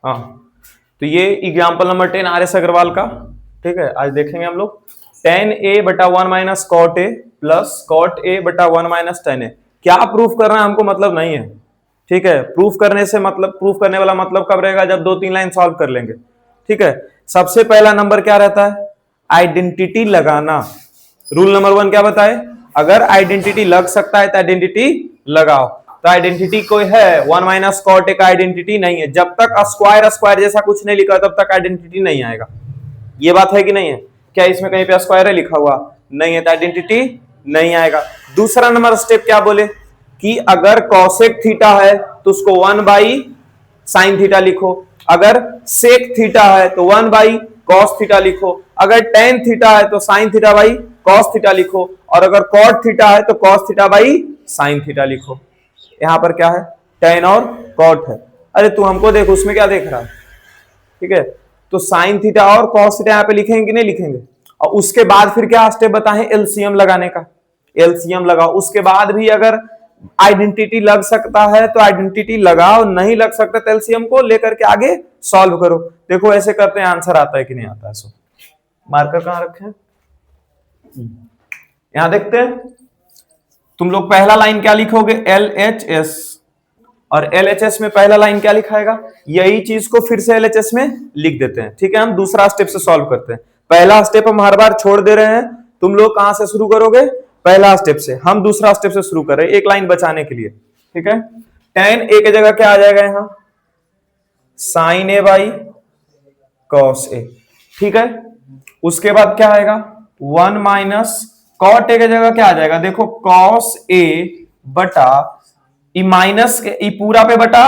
हाँ, तो ये example number 10 R S Agarwal का। ठीक है, आज देखेंगे हम लोग टेन ए बटा one minus cot A plus cot A बटा वन माइनस टेन ए। क्या प्रूफ करना है हमको मतलब नहीं है। ठीक है, प्रूफ करने से मतलब, प्रूफ करने वाला मतलब कब रहेगा, जब दो तीन लाइन सॉल्व कर लेंगे। ठीक है, सबसे पहला नंबर क्या रहता है, आइडेंटिटी लगाना। रूल नंबर 1 क्या बताए, अगर आइडेंटिटी लग सकता है तो आइडेंटिटी लगाओ। तो आइडेंटिटी कोई है, वन माइनस कॉट ए का आइडेंटिटी नहीं है। जब तक स्क्वायर स्क्वायर जैसा कुछ नहीं लिखा तब तक आइडेंटिटी नहीं आएगा। ये बात है कि नहीं है, क्या इसमें कहीं पे स्क्वायर है लिखा हुआ, नहीं है तो आइडेंटिटी नहीं आएगा। दूसरा नंबर स्टेप क्या बोले कि अगर कॉसेक थीटा है तो उसको वन बाई साइन थीटा लिखो, अगर सेक थीटा है तो वन बाई कॉस थीटा लिखो, अगर टेन थीटा है तो sine theta by cos theta लिखो, और अगर कॉट थीटा है तो cos theta by sine theta लिखो। यहां पर क्या है, टेन और कॉट है। अरे तू हमको देख, उसमें क्या देख रहा है। ठीक है, तो साइन थीटा और कॉस थीटा यहां पे लिखेंगे कि नहीं लिखेंगे। और उसके बाद फिर क्या स्टेप बताएं, एलसीएम लगाने का। एलसीएम लगाओ, उसके बाद भी अगर आइडेंटिटी लग सकता है तो आइडेंटिटी लगाओ, नहीं लग सकता तो एलसीएम को लेकर के आगे सॉल्व करो। देखो ऐसे करते हैं आंसर आता है कि नहीं आता है। सो मार्कर कहां रखे हैं, यहां देखते हैं। तुम लोग पहला लाइन क्या लिखोगे, एल एच एस, और एलएचएस में पहला लाइन क्या लिखाएगा, यही चीज को फिर से एलएचएस में लिख देते हैं। ठीक है, हम दूसरा स्टेप से सॉल्व करते हैं। पहला स्टेप हम हर बार छोड़ दे रहे हैं, तुम लोग कहां से शुरू करोगे, पहला स्टेप से। हम दूसरा स्टेप से शुरू कर रहे हैं एक लाइन बचाने के लिए। ठीक है, टेन ए की जगह क्या आ जाएगा यहां, साइन ए बाई कॉस ए। ठीक है, उसके बाद क्या आएगा, वन माइनस कॉट ए की जगह क्या आ जाएगा, देखो कॉस ए बटा ई माइनस के ई पूरा पे बटा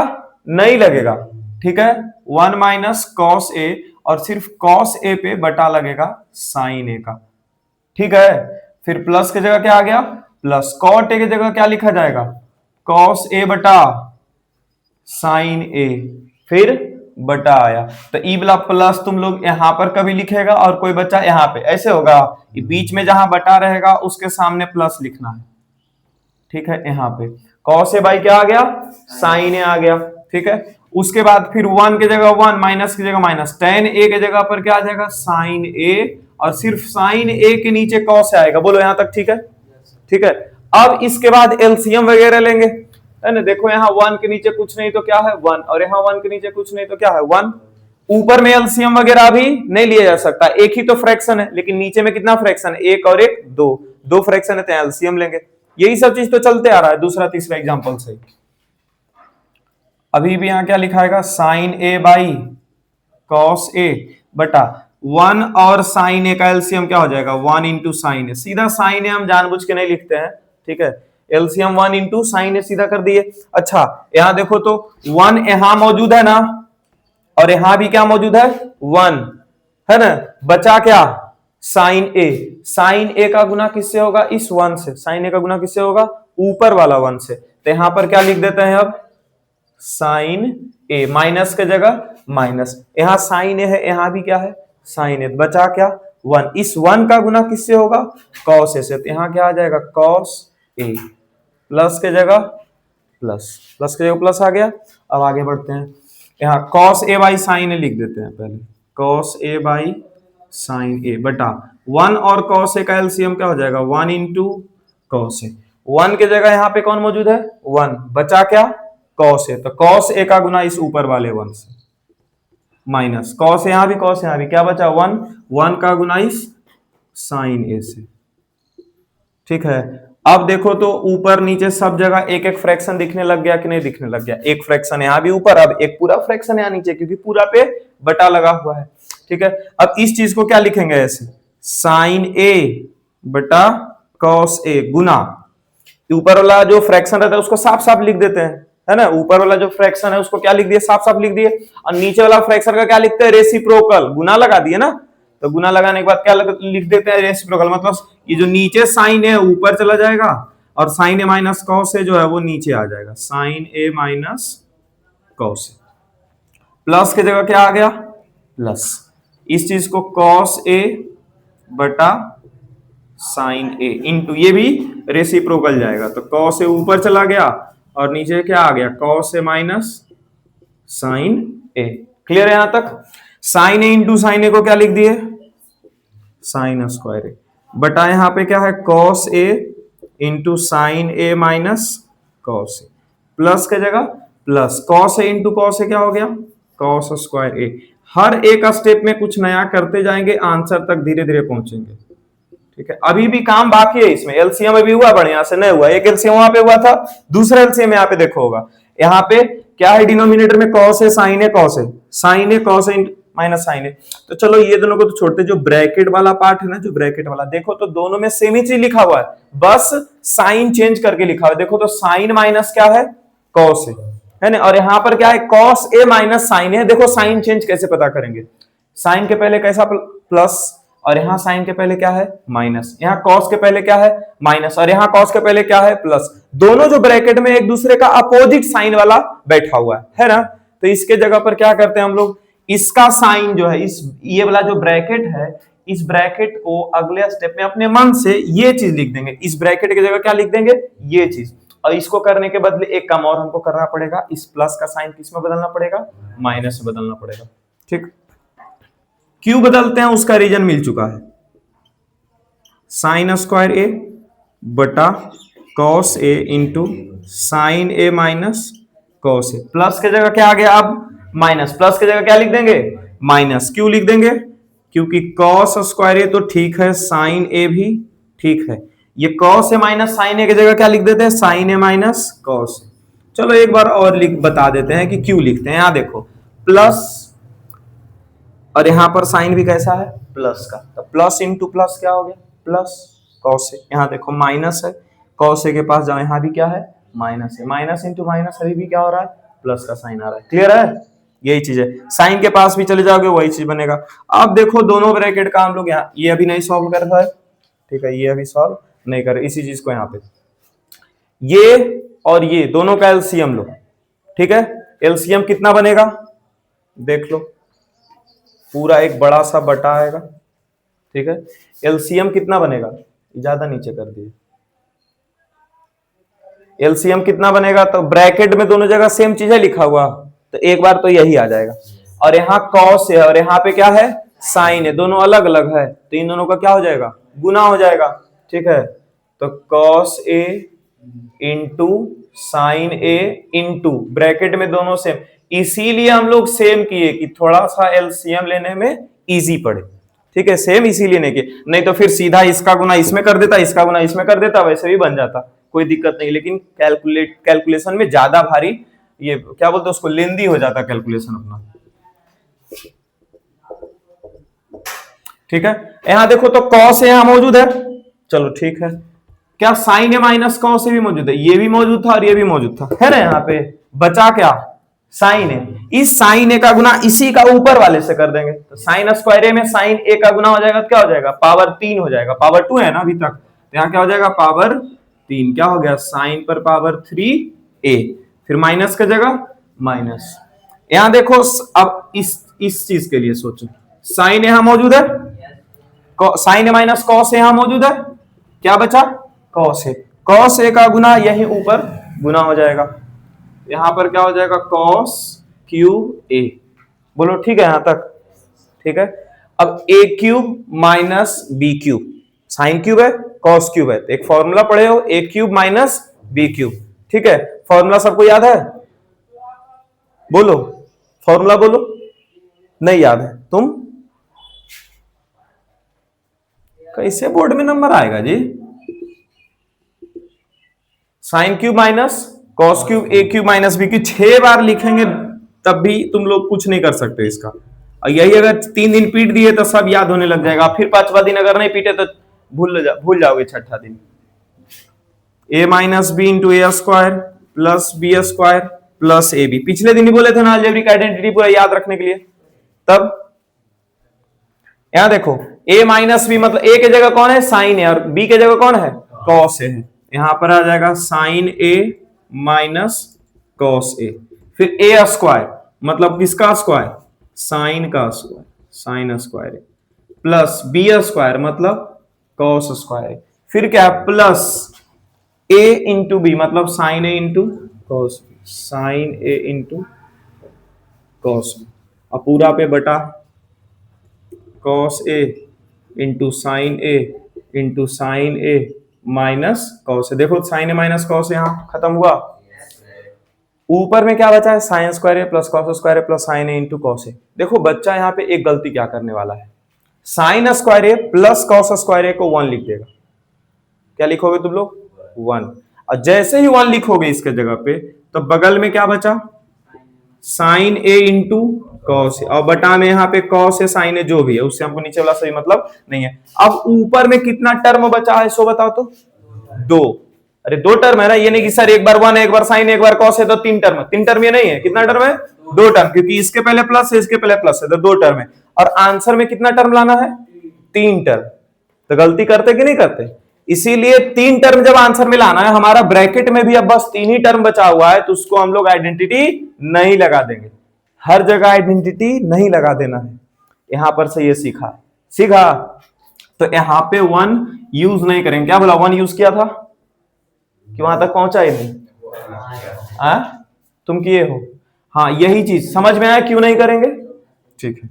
नहीं लगेगा। ठीक है, वन माइनस कॉस ए, और सिर्फ कॉस ए पे बटा लगेगा साइन ए का। ठीक है, फिर प्लस की जगह क्या आ गया, प्लस कॉट ए की जगह क्या लिखा जाएगा, कॉस ए बटा साइन ए, फिर बटा आया। तो ई वाला प्लस तुम लोग यहां पर कभी लिखेगा और कोई बच्चा यहां पे, ऐसे होगा। बीच में जहां बटा रहेगा उसके सामने प्लस लिखना है। ठीक है, यहां पे कॉस ए बाई क्या आ गया, साइन ए आ गया। ठीक है, उसके बाद फिर वन की जगह वन, माइनस की जगह माइनस, टेन ए की जगह पर क्या आ जाएगा, साइन ए, और सिर्फ साइन ए के नीचे कॉस आएगा। बोलो यहां तक ठीक है। ठीक है, अब इसके बाद एलसीएम वगैरह लेंगे, है ना। देखो यहाँ वन के नीचे कुछ नहीं तो क्या है वन, और यहाँ वन के नीचे कुछ नहीं तो क्या है वन। ऊपर में एलसीएम वगैरह अभी नहीं लिया जा सकता, एक ही तो फ्रैक्शन है, लेकिन नीचे में कितना फ्रैक्शन है, एक और एक दो, दो फ्रैक्शन है तो एलसीएम लेंगे। यही सब चीज तो चलते आ रहा है दूसरा तीसरा एग्जांपल से। अभी भी यहां क्या लिखाएगा, साइन ए बाई कॉस ए बटा वन, और साइन ए का एलसीएम क्या हो जाएगा, वन इंटू साइन ए। सीधा साइन ए हम जानबूझ के नहीं लिखते हैं। ठीक है, एलसीएम वन इंटू साइन ए सीधा कर दिए। अच्छा, यहां देखो तो वन यहां मौजूद है ना, और यहां भी क्या मौजूद है, वन, है ना। बचा क्या, साइन ए। साइन ए का गुना किससे होगा, इस वन से। साइन ए का गुना किससे होगा, ऊपर वाला वन से। तो यहां पर क्या लिख देते हैं अब, साइन ए, माइनस के जगह माइनस, यहां साइन ए है, यहां भी क्या है साइन ए, बचा क्या वन। इस वन का गुना किससे होगा, कॉस ए से। तो यहां क्या आ जाएगा, कॉस ए, प्लस के जगह प्लस, प्लस के जगह प्लस आ गया। अब आगे बढ़ते हैं, यहाँ कॉस ए बाई साइन ए लिख देते हैं पहले, कॉस ए बाई साइन ए बटा वन, और कॉस ए का एलसीएम क्या हो जाएगा, one into cos A. One के जगह यहाँ पे कौन मौजूद है, वन, बचा क्या कॉस ए, तो कॉस ए का गुना इस ऊपर वाले वन से, माइनस कॉस यहां भी कॉस यहां भी, क्या बचा वन, वन का गुना इस साइन ए से। ठीक है, अब देखो तो ऊपर नीचे सब जगह एक एक फ्रैक्शन दिखने लग गया कि नहीं दिखने लग गया, एक फ्रैक्शन यहां भी ऊपर, अब एक पूरा फ्रैक्शन यहां नीचे, क्योंकि पूरा पे बटा लगा हुआ है। ठीक है, अब इस चीज को क्या लिखेंगे ऐसे, साइन ए बटा कॉस ए गुना, ऊपर वाला जो फ्रैक्शन रहता है उसको साफ साफ लिख देते हैं, है ना। ऊपर वाला जो फ्रैक्शन है उसको क्या लिख दिए, साफ साफ लिख दिए, और नीचे वाला फ्रैक्शन का क्या लिखते हैं, रेसिप्रोकल, गुना लगा दिए ना। तो गुना लगाने के बाद क्या लिख देते हैं, रेसिप्रोकल, मतलब ये जो नीचे साइन है ऊपर चला जाएगा, और साइन ए माइनस कॉस ए जो है वो नीचे आ जाएगा, sign A minus cos A. Plus की जगह क्या आ गया, प्लस, इस चीज को कॉस ए बटा साइन ए इंटू, ये भी रेसिप्रोकल जाएगा, तो कॉस ए ऊपर चला गया और नीचे क्या आ गया, cos A minus sign A. Clear है यहां तक? साइन ए इंटू साइन ए को क्या लिख दिए? साइन स्क्वायर ए, बटा यहां पे क्या है? Cos A into sine A minus cos A, plus की जगह plus cos A into cos A क्या हो गया? कॉस स्क्वायर ए। हर एक स्टेप में कुछ नया करते जाएंगे, आंसर तक धीरे धीरे पहुंचेंगे। ठीक है, अभी भी काम बाकी है इसमें। एलसीएम अभी हुआ, बढ़िया से नहीं हुआ। एक एलसीएम वहां पे हुआ था, दूसरा एलसीएम यहाँ पे देखो होगा। यहाँ पे क्या है? डिनोमिनेटर में कॉस है साइन है कॉस है, साइन है कॉस है माइनस साइन है। तो चलो ये दोनों को तो छोड़ते, जो ब्रैकेट वाला पार्ट है ना, जो ब्रैकेट वाला, देखो तो दोनों में सेम ही चीज लिखा हुआ है, बस साइन चेंज करके लिखा हुआ है। देखो तो साइन माइनस क्या है? कॉस है ना, और यहां पर क्या है? कॉस ए माइनस साइन है। देखो साइन चेंज कैसे पता करेंगे? साइन के पहले कैसा? प्लस, और यहां साइन के पहले क्या है? माइनस। यहां कॉस के पहले क्या है? माइनस, और यहां कॉस के पहले क्या है? प्लस। दोनों जो ब्रैकेट में एक दूसरे का अपोजिट साइन वाला बैठा हुआ है ना, तो इसके जगह पर क्या करते हैं हम लोग? इसका साइन जो है, इस ये वाला जो ब्रैकेट है, इस ब्रैकेट को अगले स्टेप में अपने मन से ये चीज लिख देंगे। इस ब्रैकेट की जगह क्या लिख देंगे? ये चीज। और इसको करने के बदले एक काम और हमको करना पड़ेगा, इस प्लस का साइन किस में बदलना पड़ेगा? माइनस में बदलना पड़ेगा। ठीक, क्यों बदलते हैं उसका रीजन मिल चुका है। साइन स्क्वायर ए बटा cos A into sine A minus cos A, plus की जगह क्या आ गया? अब माइनस, प्लस की जगह क्या लिख देंगे? माइनस। क्यों लिख देंगे? क्योंकि कॉस स्क्वायर ए तो ठीक है, साइन ए भी ठीक है। ये कॉस ए माइनस साइन ए की जगह क्या लिख देते हैं? साइन ए माइनस कॉस ए। चलो एक बार और लिख बता देते हैं कि क्यों लिखते हैं। यहां देखो प्लस, और यहां पर साइन भी कैसा है? प्लस का, तो प्लस इंटू प्लस क्या हो गया? Plus cos A. यहां देखो माइनस है, कॉस ए के पास जाओ, यहां भी क्या है? माइनस है। माइनस इंटू माइनस अभी भी क्या हो रहा है? प्लस का साइन आ रहा है। क्लियर है? यही चीज है। साइन के पास भी चले जाओगे वही चीज बनेगा। अब देखो दोनों ब्रैकेट का हम लोग यहाँ, ये अभी नहीं सॉल्व कर रहा है, ठीक है, ये अभी सॉल्व नहीं कर, इसी चीज को यहाँ पे ये और ये दोनों का एलसीएम लो। ठीक है, एलसीएम कितना बनेगा? देख लो, पूरा एक बड़ा सा बटा आएगा। ठीक है, एलसीएम कितना बनेगा? ज्यादा नीचे कर दिए। एलसीएम कितना बनेगा? तो ब्रैकेट में दोनों जगह सेम चीज है लिखा हुआ, तो एक बार तो यही आ जाएगा। और यहाँ कॉस है और यहाँ पे क्या है? साइन है, दोनों अलग अलग है, तो इन दोनों का क्या हो जाएगा? गुना हो जाएगा। ठीक है, तो cos A into sine A into bracket में दोनों सेम, इसीलिए हम लोग सेम किए कि थोड़ा सा एलसीएम लेने में इजी पड़े। ठीक है, सेम इसीलिए नहीं किए, नहीं तो फिर सीधा इसका गुना इसमें कर देता, इसका गुना इसमें कर देता, वैसे भी बन जाता, कोई दिक्कत नहीं। लेकिन कैलकुलेशन में ज्यादा भारी, ये क्या बोलते हैं उसको, लेंदी हो जाता कैलकुलेशन अपना। ठीक है, यहां देखो तो कॉस यहां मौजूद है, चलो ठीक है। क्या साइन ए माइनस कॉस ए भी मौजूद है? ये भी मौजूद था और ये भी मौजूद था, है ना। यहाँ पे बचा क्या? साइन ए। इस साइन ए का गुना इसी का ऊपर वाले से कर देंगे, तो साइन स्क्वायर ए में साइन ए का गुना हो जाएगा, तो क्या हो जाएगा? पावर 3 हो जाएगा। पावर 2 है ना अभी तक, तो यहाँ क्या हो जाएगा? पावर 3। क्या हो गया? साइन पर पावर 3 ए, फिर माइनस का जगह माइनस। यहां देखो, अब इस चीज के लिए सोचो, साइन यहां मौजूद है, साइन ए माइनस कॉस यहां मौजूद है, क्या बचा? Cos A. कॉस ए का गुना यही ऊपर गुना हो जाएगा, यहां पर क्या हो जाएगा? Cos cube A. बोलो ठीक है यहां तक? ठीक है, अब A cube minus B cube, sine cube है कॉस क्यूब है, तो एक फॉर्मूला पढ़े हो, A cube minus B cube. ठीक है, फॉर्मूला सबको याद है? बोलो फॉर्मूला, बोलो। नहीं याद है? तुम कैसे बोर्ड में नंबर आएगा जी? Sine cube minus cos cube A cube minus B cube 6 बार लिखेंगे तब भी तुम लोग कुछ नहीं कर सकते इसका। और यही अगर 3 दिन पीट दिए तो सब याद होने लग जाएगा, फिर 5वां दिन अगर नहीं पीटे तो भूल जाओगे 6ठा दिन। A minus B into A square plus B square plus A B, पिछले दिन ही बोले थे ना अलजेब्रिक आइडेंटिटी पूरा याद रखने के लिए। तब यहां देखो a माइनस बी, मतलब a के जगह कौन है? साइन है, और b के जगह कौन है? कॉस है। यहां पर आ जाएगा sine a minus cos a, फिर a स्क्वायर मतलब किसका स्क्वायर? साइन का square, sine square plus b square मतलब कॉस स्क्वायर, फिर क्या? प्लस a इंटू बी मतलब sine a into cos, sine a into cos. और पूरा पे बटा cos A into sine A into sine A minus cos A. देखो sine A minus cos यहाँ खत्म हुआ। ऊपर में क्या बचा है, sine square A plus cos square A plus sign A into cos A. देखो बच्चा यहाँ पे एक गलती क्या करने वाला है, साइन स्क्वायर ए प्लस कॉस स्क्वायर ए को 1 लिख देगा। क्या लिखोगे तुम लोग, 1। और जैसे ही 1 लिखोगे इसके जगह पे, तो बगल में क्या बचा, sign A into cos A, और बटा में यहाँ पे कॉस ए साइन ए जो भी है, उससे हमको नीचे वाला सही मतलब नहीं है। अब ऊपर में कितना टर्म बचा है सो बताओ तो, 2। अरे 2 टर्म है ना, ये नहीं कि सर एक बार 1 एक बार साइन एक बार कॉस है तो 3 टर्म। 3 टर्म ये नहीं है, कितना टर्म है, 2 टर्म, क्योंकि इसके पहले प्लस है इसके पहले प्लस है तो 2 टर्म है। और आंसर में कितना टर्म लाना है, 3 टर्म। तो गलती करते कि नहीं करते, इसीलिए 3 टर्म जब आंसर में लाना है, हमारा ब्रैकेट में भी अब बस 3 ही टर्म बचा हुआ है, तो उसको हम लोग आइडेंटिटी नहीं लगा देंगे। हर जगह आइडेंटिटी नहीं लगा देना है, यहां पर से ये सीखा। तो यहां पे 1 यूज नहीं करेंगे। क्या बोला, 1 यूज किया था कि वहां तक पहुंचा ही नहीं, तुम किए हो। हाँ यही चीज समझ में आया, क्यों नहीं करेंगे, ठीक है।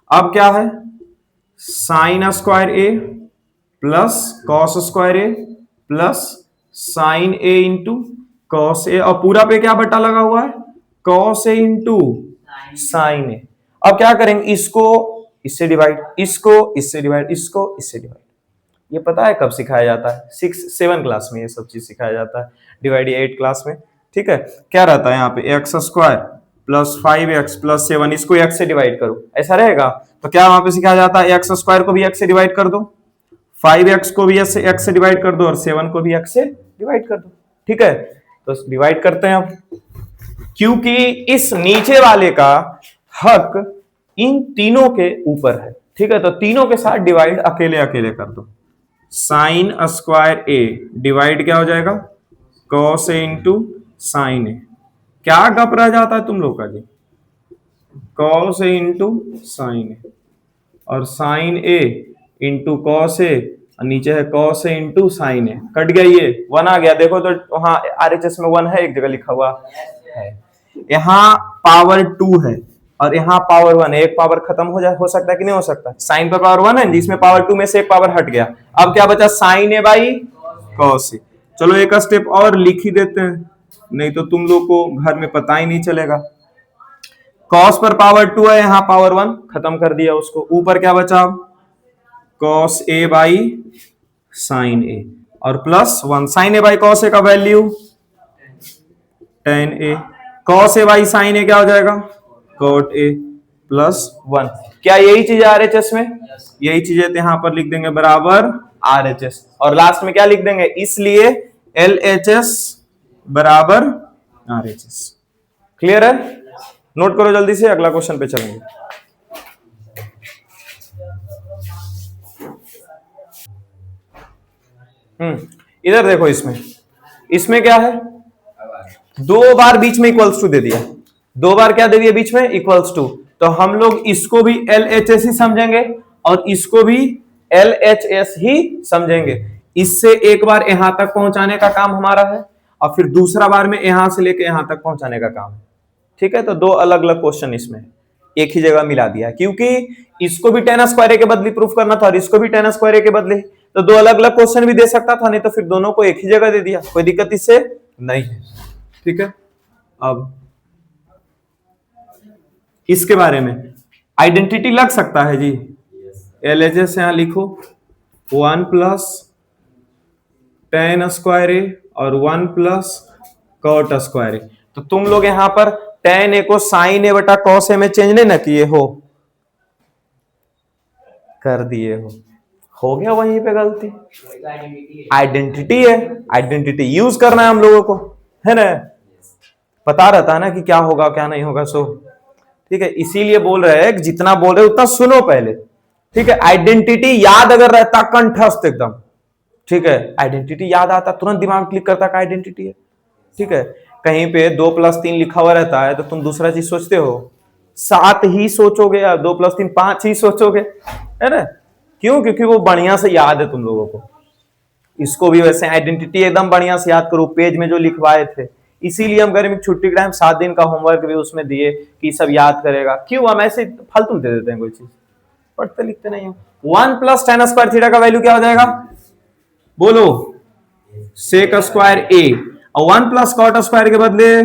अब क्या है, sine square A plus cos square A plus sign A into cos A, और पूरा पे क्या बटा लगा हुआ है, कॉस ए इंटू साइन ए। अब क्या करेंगे, इसको इससे डिवाइड, इसको इससे डिवाइड, इसको इससे डिवाइड। ये पता है कब सिखाया जाता है, 6-7 क्लास में ये सब चीज सिखाया जाता है, डिवाइड 8 क्लास में, ठीक है। क्या रहता है यहाँ पे, x square plus 5x plus 7, इसको x से डिवाइड करो, ऐसा रहेगा। तो क्या वहां पे सिखाया जाता है, एक्स स्क्वायर को भी x से डिवाइड कर दो, 5x को भी x से डिवाइड कर दो, और 7 को भी x से डिवाइड कर दो, ठीक है। तो डिवाइड करते हैं अब, क्योंकि इस नीचे वाले का हक इन तीनों के ऊपर है, ठीक है। तो तीनों के साथ डिवाइड अकेले अकेले कर दो। साइन स्क्वायर ए डिवाइड क्या हो जाएगा, cos A into sine A. क्या गप रह जाता है तुम लोग का जी, cos A into sine A, और sign A into cos A, नीचे है cos A into sine A. Cut गया, ये 1 आ गया। देखो तो हाँ आरएचएस में 1 है, एक जगह लिखा हुआ है। यहाँ पावर 2 है और यहाँ पावर 1 है, एक पावर खत्म हो सकता है कि नहीं हो सकता, साइन पर पावर 1 है जिसमें पावर 2 में से एक पावर हट गया। अब क्या बचा, साइन ए बाई कॉस ए। चलो एक स्टेप और लिख ही देते हैं, नहीं तो तुम लोग को घर में पता ही नहीं चलेगा। कॉस पर पावर 2 है, यहाँ पावर 1 खत्म कर दिया उसको। ऊपर क्या बचा, cos A by sine A और plus 1। Sine A by cos A का value tan A, cos A by sine A क्या हो जाएगा, कॉट ए प्लस 1। क्या यही चीज है आरएचएस में, यही चीज है, तो यहां पर लिख देंगे बराबर आरएचएस, और लास्ट में क्या लिख देंगे, इसलिए एलएचएस बराबर आरएचएस। क्लियर है, नोट करो जल्दी से, अगला क्वेश्चन पे चलेंगे। इधर देखो, इसमें क्या है, 2 बार बीच में इक्वल्स टू दे दिया, 2 बार क्या दे दिया बीच में, इक्वल्स टू। तो हम लोग इसको भी LHS ही समझेंगे और इसको भी LHS ही समझेंगे। इससे एक बार यहां तक पहुंचाने का काम हमारा है, और फिर दूसरा बार में यहां से लेके यहां तक पहुंचाने का काम है, ठीक है। तो 2 अलग अलग क्वेश्चन इसमें एक ही जगह मिला दिया, क्योंकि इसको भी tan स्क्वायर ए के बदले प्रूफ करना था और इसको भी tan स्क्वायर ए के बदले, तो 2 अलग अलग क्वेश्चन भी दे सकता था, नहीं तो फिर दोनों को एक ही जगह दे दिया, कोई दिक्कत इससे नहीं है, ठीक है। अब इसके बारे में आइडेंटिटी लग सकता है जी, LHS यहां लिखो, 1 प्लस tan स्क्वायर ए और 1 प्लस cot स्क्वायर ए। तो तुम लोग यहां पर tan ए को sin ए बटा cos ए में चेंज नहीं ना किए कर दिए हो गया वहीं पे गलती। आइडेंटिटी है, आइडेंटिटी यूज करना है हम लोगों को, है ना, पता रहता है ना कि क्या होगा क्या नहीं होगा, सो ठीक है। इसीलिए बोल रहे हैं कि जितना बोल रहे उतना सुनो पहले, ठीक है। आइडेंटिटी याद अगर रहता कंठस्थ एकदम, ठीक है, आइडेंटिटी याद आता, तुरंत दिमाग क्लिक करता का आइडेंटिटी है, ठीक है। कहीं पे 2 + 3 लिखा हुआ रहता है तो तुम दूसरा चीज सोचते हो, 7 ही सोचोगे, या 2 + 3 5 ही सोचोगे, है ना, क्यों, क्योंकि वो बढ़िया से याद है तुम लोगों को। इसको भी वैसे आइडेंटिटी एकदम बढ़िया से याद करो, पेज में जो लिखवाए थे इसीलिए हम गर्मी की छुट्टी के टाइम 7 दिन का होमवर्क भी उसमें दिए कि सब याद करेगा। क्यों हम ऐसे फालतू दे देते हैं कोई चीज, पढ़ते लिखते नहीं हो। 1 प्लस tan स्क्वायर थीटा का वैल्यू क्या हो जाएगा, बोलो, सेक स्क्वायर ए, और 1 प्लस कॉट स्क्वायर के बदले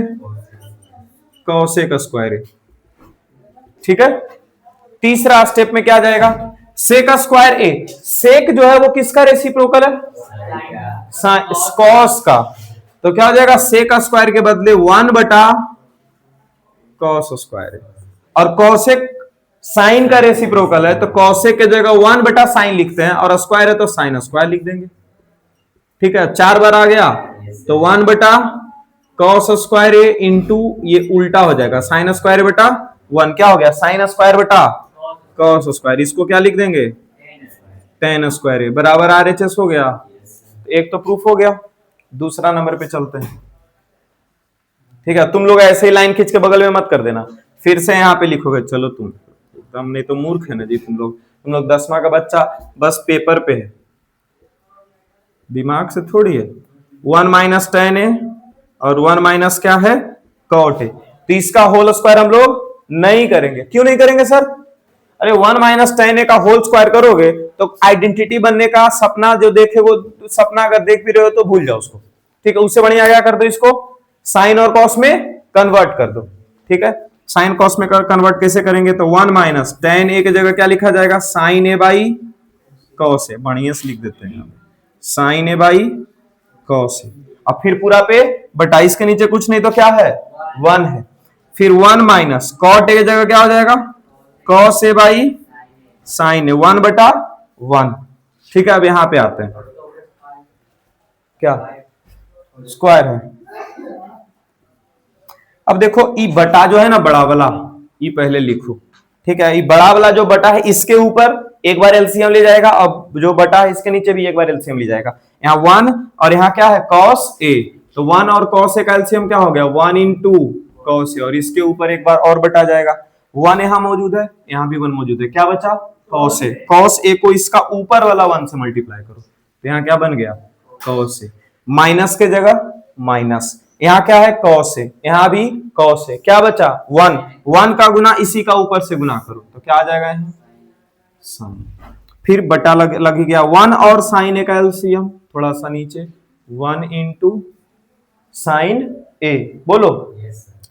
कॉसेक स्क्वायर ए। ठीक है, तीसरा स्टेप में क्या आ जाएगा, सेक स्क्वायर ए, सेक जो है वो किसका रेसिप्रोकल है, कॉस का, तो क्या हो जाएगा सेक स्क्वायर के बदले 1 बटा कॉस स्क्वायर है, और कॉसेक साइन का रेसिप्रोकल है तो कॉसेक के जगह 1 बटा साइन लिखते हैं, और स्क्वायर है तो साइन स्क्वायर लिख देंगे। ठीक है, 4 बार आ गया तो 1 बटा कॉस स्क्वायर ए इंटू ये उल्टा हो जाएगा साइन स्क्वायर बटा 1, क्या हो गया साइन स्क्वायर बटा कॉस स्क्वायर, इसको क्या लिख देंगे tan स्क्वायर ए बराबर RHS हो गया। एक तो प्रूफ हो गया, दूसरा नंबर पे चलते हैं। ठीक है, तुम लोग ऐसे ही लाइन खींच के बगल में मत कर देना, फिर से यहाँ पे लिखोगे, चलो तुम एकदम नहीं तो मूर्ख है ना जी तुम लोग 10वां का बच्चा बस पेपर पे है, दिमाग से थोड़ी है। 1 माइनस tan ए और 1 माइनस क्या है कॉट ए, तो इसका होल स्क्वायर हम लोग नहीं करेंगे। क्यों नहीं करेंगे सर, अरे 1 माइनस tan ए का होल स्क्वायर करोगे तो आइडेंटिटी बनने का सपना जो देखे वो सपना अगर देख भी रहे हो तो भूल जाओ उसको। ठीक है, उससे बढ़िया क्या कर दो, इसको साइन और कॉस में कन्वर्ट कर दो। ठीक है, साइन कॉस में कन्वर्ट कैसे करेंगे, तो 1 माइनस tan ए की जगह क्या लिखा जाएगा साइन ए बाई कॉस ए, बढ़िया से लिख देते हैं साइन ए बाई कॉस ए, अब फिर पूरा पे बटा, इसके नीचे कुछ नहीं तो क्या है 1 है, फिर 1 माइनस कॉट ए की जगह क्या हो जाएगा कॉस ए बाई साइन ए 1 बटा 1। ठीक है, अब यहां पे आते हैं, क्या स्क्वायर है। अब देखो ई बटा जो है ना बड़ा वाला, ई पहले लिखो। ठीक है, ये बड़ा वाला जो बटा है इसके ऊपर एक बार एलसीएम ले जाएगा, अब जो बटा है इसके नीचे भी एक बार एलसीएम ले जाएगा। यहाँ 1 और यहाँ क्या है cos a, तो 1 और cos a का एलसीएम क्या हो गया 1 इंटू cos a, और इसके ऊपर एक बार और बटा जाएगा। 1 यहाँ मौजूद है, यहाँ भी 1 मौजूद है, क्या बचा cos a, cos a को इसका ऊपर वाला 1 से मल्टीप्लाई करो, तो यहाँ क्या बन गया cos a, माइनस के जगह माइनस, यहाँ क्या है cos a, यहाँ भी cos a, क्या बचा 1, 1 का गुना इसी का ऊपर से गुना करो तो क्या आ जाएगा यहाँ साइन, फिर बटा लग गया 1 और साइन ए का एलसीएम थोड़ा सा नीचे 1 इंटू साइन ए, बोलो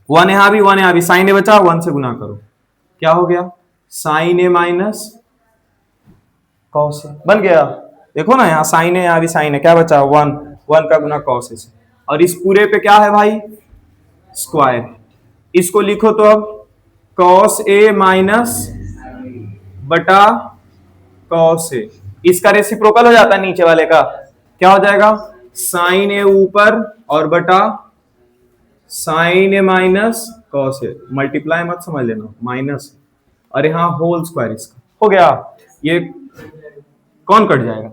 1 यहाँ भी साइन ए बचा 1 से गुना करो, क्या हो गया साइन ए माइनस कॉस ए बन गया। देखो ना यहाँ साइन ए, यहाँ भी साइन है, क्या बचा 1 का गुना कॉस ए से, और इस पूरे पे क्या है भाई स्क्वायर, इसको लिखो तो अब कॉस ए माइनस बटा कॉस ए, इसका रेसिप्रोकल हो जाता है नीचे वाले का, क्या हो जाएगा साइन ए ऊपर और बटा sign A minus cos A, multiply मत समझ लेना माइनस, और यहाँ होल स्क्वायर इसका हो गया, ये कौन कट जाएगा,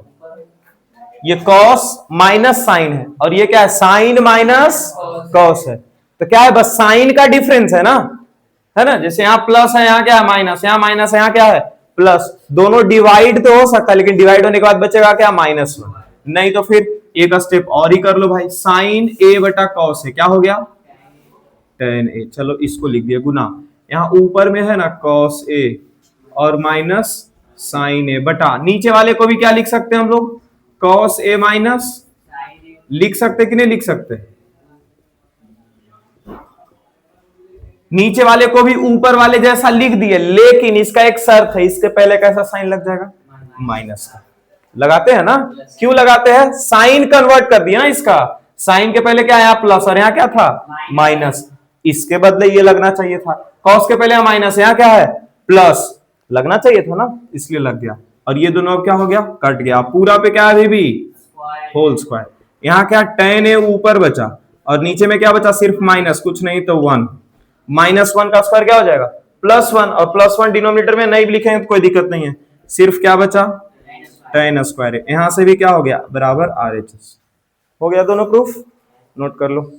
ये कॉस माइनस साइन है और ये क्या है साइन माइनस कॉस है, तो क्या है बस साइन का डिफरेंस है ना, जैसे यहाँ प्लस है यहाँ क्या है माइनस, यहाँ माइनस है यहाँ क्या है प्लस, दोनों डिवाइड तो हो सकता है लेकिन डिवाइड होने के बाद बचेगा क्या -1, नहीं तो फिर एक स्टेप और ही कर लो भाई, साइन ए बटा कॉस है क्या हो गया tan ए, चलो इसको लिख दिया गुना, यहाँ ऊपर में है ना cos a और माइनस साइन ए बटा, नीचे वाले को भी क्या लिख सकते हैं हम लोग cos a माइनस, लिख सकते कि नहीं लिख सकते, नीचे वाले को भी ऊपर वाले जैसा लिख दिए, लेकिन इसका एक शर्त है, इसके पहले कैसा साइन लग जाएगा माइनस का, लगाते हैं ना, क्यों लगाते हैं साइन कन्वर्ट कर दिया ना इसका, साइन के पहले क्या है प्लस और यहाँ क्या था माइनस, इसके बदले ये लगना चाहिए था, कॉस के पहले माइनस यहाँ क्या है प्लस, लगना चाहिए था ना, इसलिए लग गया, और ये दोनों अब क्या हो गया कट गया, पूरा पे क्या है अभी भी होल स्क्वायर, यहाँ क्या tan ए ऊपर बचा और नीचे में क्या बचा सिर्फ माइनस, कुछ नहीं तो 1, -1 का स्क्वायर क्या हो जाएगा +1, और +1 डिनोमिनेटर में नहीं लिखेंगे तो कोई दिक्कत नहीं है, सिर्फ क्या बचा tan स्क्वायर, यहां से भी क्या हो गया बराबर RHS हो गया, दोनों प्रूफ नोट कर लो।